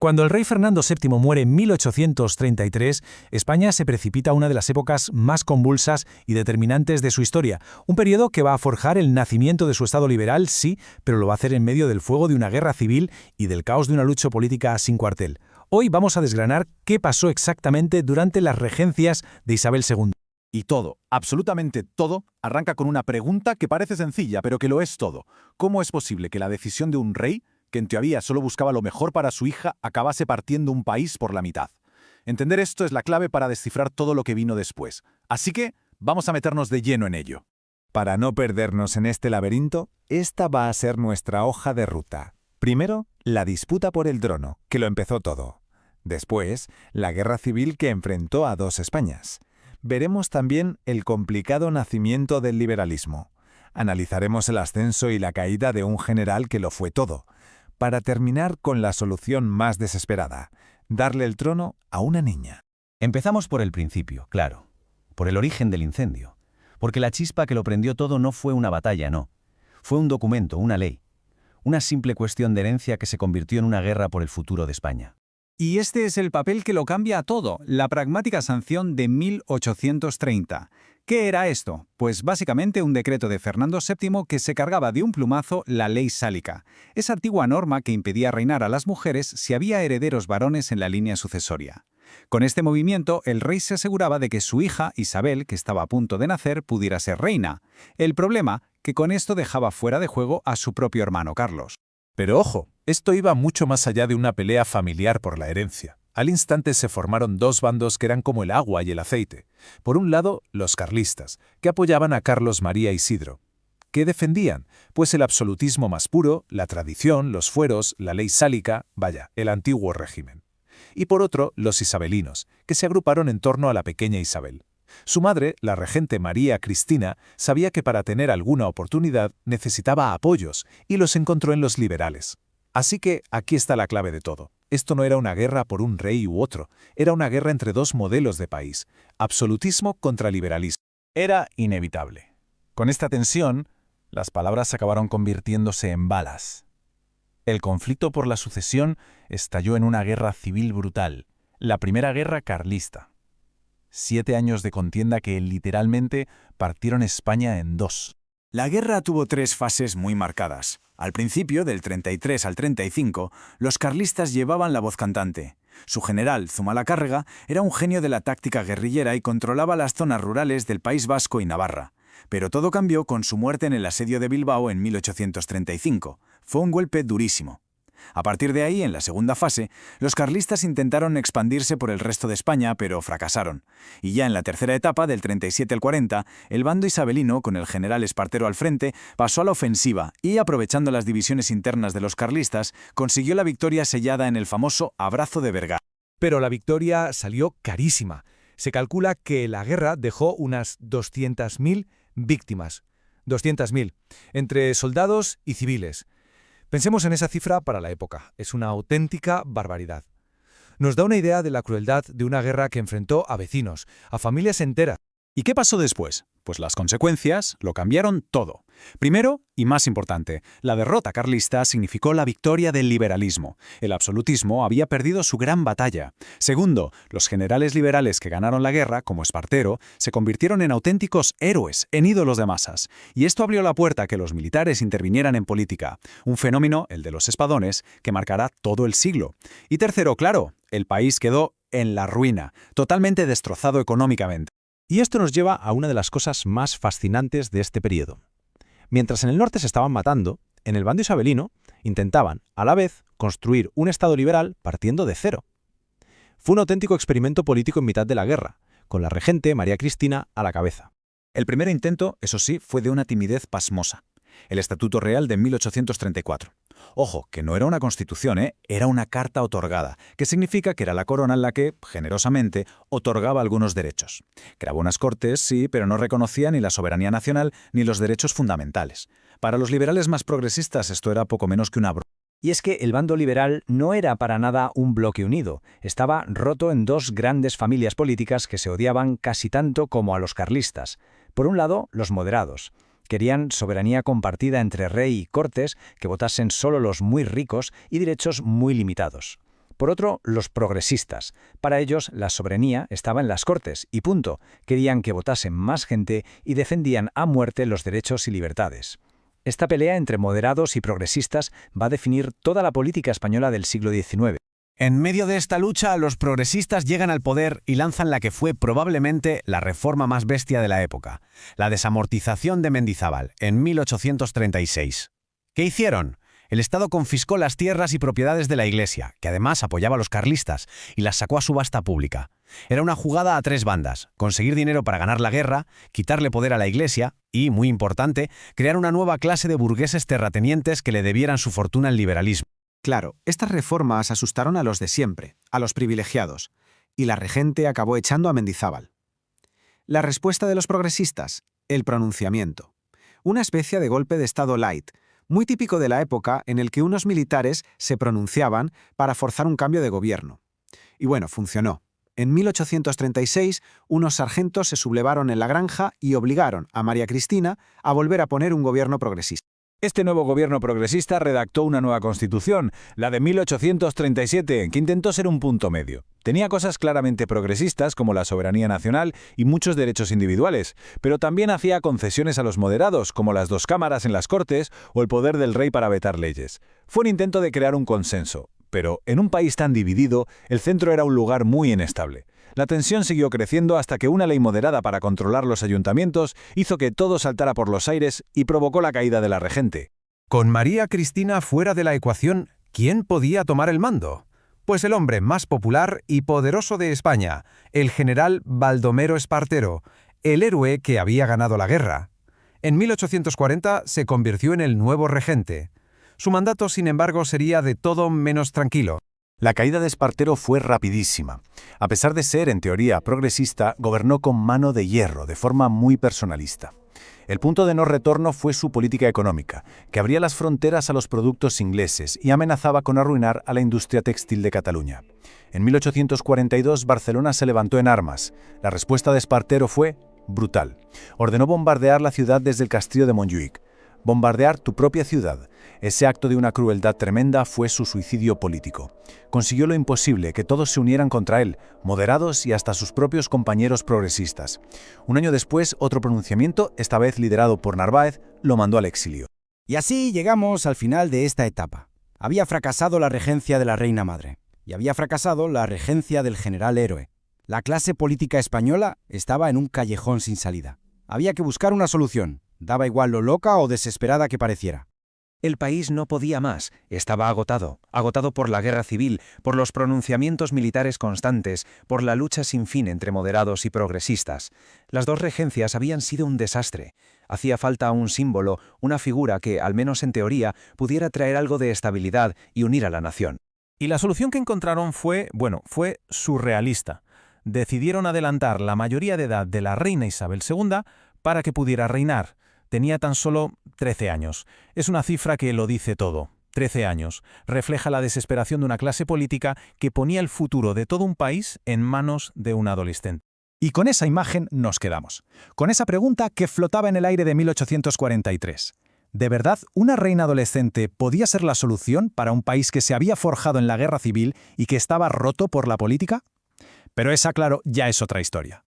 Cuando el rey Fernando VII muere en 1833, España se precipita a una de las épocas más convulsas y determinantes de su historia, un periodo que va a forjar el nacimiento de su Estado liberal, sí, pero lo va a hacer en medio del fuego de una guerra civil y del caos de una lucha política sin cuartel. Hoy vamos a desgranar qué pasó exactamente durante las regencias de Isabel II. Y todo, absolutamente todo, arranca con una pregunta que parece sencilla, pero que lo es todo. ¿Cómo es posible que la decisión de un rey, que en teoría solo buscaba lo mejor para su hija, acabase partiendo un país por la mitad? Entender esto es la clave para descifrar todo lo que vino después. Así que, vamos a meternos de lleno en ello. Para no perdernos en este laberinto, esta va a ser nuestra hoja de ruta. Primero, la disputa por el trono, que lo empezó todo. Después, la guerra civil que enfrentó a dos Españas. Veremos también el complicado nacimiento del liberalismo. Analizaremos el ascenso y la caída de un general que lo fue todo, para terminar con la solución más desesperada, darle el trono a una niña. Empezamos por el principio, claro, por el origen del incendio, porque la chispa que lo prendió todo no fue una batalla, no. Fue un documento, una ley, una simple cuestión de herencia que se convirtió en una guerra por el futuro de España. Y este es el papel que lo cambia a todo, la pragmática sanción de 1830. ¿Qué era esto? Pues básicamente un decreto de Fernando VII que se cargaba de un plumazo la ley sálica, esa antigua norma que impedía reinar a las mujeres si había herederos varones en la línea sucesoria. Con este movimiento, el rey se aseguraba de que su hija, Isabel, que estaba a punto de nacer, pudiera ser reina. El problema, que con esto dejaba fuera de juego a su propio hermano Carlos. Pero ojo, esto iba mucho más allá de una pelea familiar por la herencia. Al instante se formaron dos bandos que eran como el agua y el aceite. Por un lado, los carlistas, que apoyaban a Carlos María Isidro. ¿Qué defendían? Pues el absolutismo más puro, la tradición, los fueros, la ley sálica, vaya, el antiguo régimen. Y por otro, los isabelinos, que se agruparon en torno a la pequeña Isabel. Su madre, la regente María Cristina, sabía que para tener alguna oportunidad necesitaba apoyos y los encontró en los liberales. Así que aquí está la clave de todo. Esto no era una guerra por un rey u otro, era una guerra entre dos modelos de país, absolutismo contra liberalismo. Era inevitable. Con esta tensión, las palabras acabaron convirtiéndose en balas. El conflicto por la sucesión estalló en una guerra civil brutal, la primera guerra carlista. 7 años de contienda que literalmente partieron España en dos. La guerra tuvo 3 fases muy marcadas. Al principio, del 33 al 35, los carlistas llevaban la voz cantante. Su general, Zumalacárrega, era un genio de la táctica guerrillera y controlaba las zonas rurales del País Vasco y Navarra. Pero todo cambió con su muerte en el asedio de Bilbao en 1835. Fue un golpe durísimo. A partir de ahí, en la segunda fase, los carlistas intentaron expandirse por el resto de España, pero fracasaron. Y ya en la tercera etapa, del 37 al 40, el bando isabelino, con el general Espartero al frente, pasó a la ofensiva y, aprovechando las divisiones internas de los carlistas, consiguió la victoria sellada en el famoso Abrazo de Vergara. Pero la victoria salió carísima. Se calcula que la guerra dejó unas 200.000 víctimas. 200.000, entre soldados y civiles. Pensemos en esa cifra para la época. Es una auténtica barbaridad. Nos da una idea de la crueldad de una guerra que enfrentó a vecinos, a familias enteras. ¿Y qué pasó después? Pues las consecuencias lo cambiaron todo. Primero, y más importante, la derrota carlista significó la victoria del liberalismo. El absolutismo había perdido su gran batalla. Segundo, los generales liberales que ganaron la guerra, como Espartero, se convirtieron en auténticos héroes, en ídolos de masas. Y esto abrió la puerta a que los militares intervinieran en política. Un fenómeno, el de los espadones, que marcará todo el siglo. Y tercero, claro, el país quedó en la ruina, totalmente destrozado económicamente. Y esto nos lleva a una de las cosas más fascinantes de este periodo. Mientras en el norte se estaban matando, en el bando isabelino intentaban, a la vez, construir un Estado liberal partiendo de cero. Fue un auténtico experimento político en mitad de la guerra, con la regente María Cristina a la cabeza. El primer intento, eso sí, fue de una timidez pasmosa. El Estatuto Real de 1834. Ojo, que no era una constitución, era una carta otorgada, que significa que era la corona la que, generosamente, otorgaba algunos derechos. Creaba unas cortes, sí, pero no reconocía ni la soberanía nacional ni los derechos fundamentales. Para los liberales más progresistas esto era poco menos que una broma. Y es que el bando liberal no era para nada un bloque unido, estaba roto en dos grandes familias políticas que se odiaban casi tanto como a los carlistas. Por un lado, los moderados. Querían soberanía compartida entre rey y cortes, que votasen solo los muy ricos y derechos muy limitados. Por otro, los progresistas. Para ellos, la soberanía estaba en las Cortes y punto. Querían que votase más gente y defendían a muerte los derechos y libertades. Esta pelea entre moderados y progresistas va a definir toda la política española del siglo XIX. En medio de esta lucha, los progresistas llegan al poder y lanzan la que fue probablemente la reforma más bestia de la época, la desamortización de Mendizábal, en 1836. ¿Qué hicieron? El Estado confiscó las tierras y propiedades de la Iglesia, que además apoyaba a los carlistas, y las sacó a subasta pública. Era una jugada a tres bandas: conseguir dinero para ganar la guerra, quitarle poder a la Iglesia y, muy importante, crear una nueva clase de burgueses terratenientes que le debieran su fortuna al liberalismo. Claro, estas reformas asustaron a los de siempre, a los privilegiados, y la regente acabó echando a Mendizábal. La respuesta de los progresistas: el pronunciamiento. Una especie de golpe de Estado light, muy típico de la época en el que unos militares se pronunciaban para forzar un cambio de gobierno. Y bueno, funcionó. En 1836, unos sargentos se sublevaron en la granja y obligaron a María Cristina a volver a poner un gobierno progresista. Este nuevo gobierno progresista redactó una nueva constitución, la de 1837, que intentó ser un punto medio. Tenía cosas claramente progresistas como la soberanía nacional y muchos derechos individuales, pero también hacía concesiones a los moderados, como las dos cámaras en las Cortes o el poder del rey para vetar leyes. Fue un intento de crear un consenso, pero en un país tan dividido, el centro era un lugar muy inestable. La tensión siguió creciendo hasta que una ley moderada para controlar los ayuntamientos hizo que todo saltara por los aires y provocó la caída de la regente. Con María Cristina fuera de la ecuación, ¿quién podía tomar el mando? Pues el hombre más popular y poderoso de España, el general Baldomero Espartero, el héroe que había ganado la guerra. En 1840 se convirtió en el nuevo regente. Su mandato, sin embargo, sería de todo menos tranquilo. La caída de Espartero fue rapidísima. A pesar de ser, en teoría, progresista, gobernó con mano de hierro, de forma muy personalista. El punto de no retorno fue su política económica, que abría las fronteras a los productos ingleses y amenazaba con arruinar a la industria textil de Cataluña. En 1842, Barcelona se levantó en armas. La respuesta de Espartero fue brutal. Ordenó bombardear la ciudad desde el castillo de Montjuïc. Bombardear tu propia ciudad. Ese acto de una crueldad tremenda fue su suicidio político. Consiguió lo imposible, que todos se unieran contra él, moderados y hasta sus propios compañeros progresistas. Un año después, otro pronunciamiento, esta vez liderado por Narváez, lo mandó al exilio. Y así llegamos al final de esta etapa. Había fracasado la regencia de la reina madre, y había fracasado la regencia del general héroe. La clase política española estaba en un callejón sin salida. Había que buscar una solución. Daba igual lo loca o desesperada que pareciera. El país no podía más, estaba agotado por la guerra civil, por los pronunciamientos militares constantes, por la lucha sin fin entre moderados y progresistas. Las dos regencias habían sido un desastre. Hacía falta un símbolo, una figura que, al menos en teoría, pudiera traer algo de estabilidad y unir a la nación. Y la solución que encontraron fue surrealista. Decidieron adelantar la mayoría de edad de la reina Isabel II para que pudiera reinar. Tenía tan solo 13 años. Es una cifra que lo dice todo. 13 años. Refleja la desesperación de una clase política que ponía el futuro de todo un país en manos de un adolescente. Y con esa imagen nos quedamos. Con esa pregunta que flotaba en el aire de 1843. ¿De verdad una reina adolescente podía ser la solución para un país que se había forjado en la guerra civil y que estaba roto por la política? Pero esa, claro, ya es otra historia.